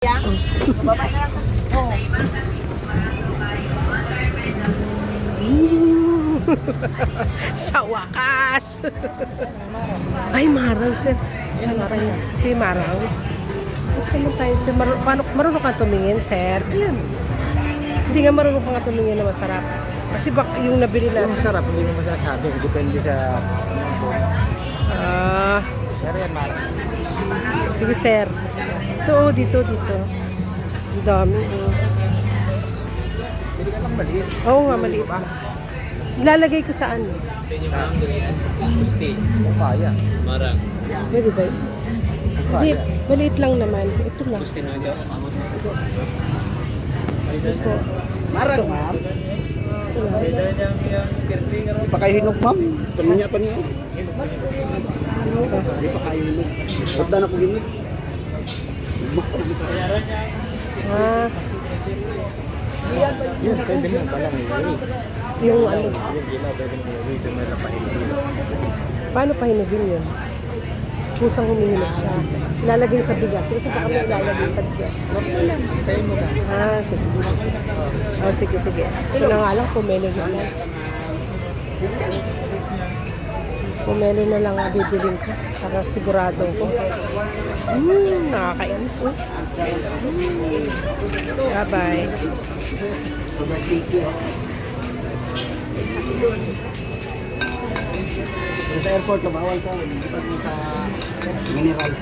Bababa na lang. Oo. Sa wakas! Ay, marang, sir. Ay, marang. Ito yung marang. Okay mo tayo, sir. Marunong ka tumingin, sir? Yan. Hindi nga marunong ka nga tumingin na masarap. Kasi bak yung nabili Yung natin. masarap, hindi mo masasabi. Depende sa... Ah, Pero yan, marang. sige, sir. Ito, dito. Ang dami. Hindi ka lang maliit. Oo nga, maliit. Ilalagay ko saan? Sa inyo mga gusti, Kung kaya. marang, Pwede ba? Kung Hindi, kaya. maliit lang naman. Ito lang. gusti na ito. Ito po. Marang, ma'am. Ito lang. Hindi pa kayo hinog, ma'am. Tanong niya pa niyo. Hindi pa kayo hinog. Huwag na ako hinog. Ah, Yan, pwede mo palang hinog. yung ano. Yung gila, pwede mo hinog. Ito may napahinog. Paano pahinugin yun? Kusang humihinog siya. Ilalagay sa bigas. Kasi pa kami ilalagay sa bigas. Tayo mo ka. Ah, sige. Oh, sige. Ito na nga lang, pomelo na lang. Pomelo na lang ang bibilin ko. Para sigurado ko. Nakakainis, oh. Bye-bye. So, mas sticky. Pero sa airport, bawal ka. Pag sa mineral.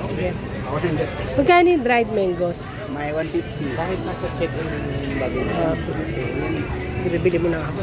Sige. Bawal din dyan. Magkano yung dried mangoes? May 150. Kahit nasa check-in bagay. Bibili mo na ako.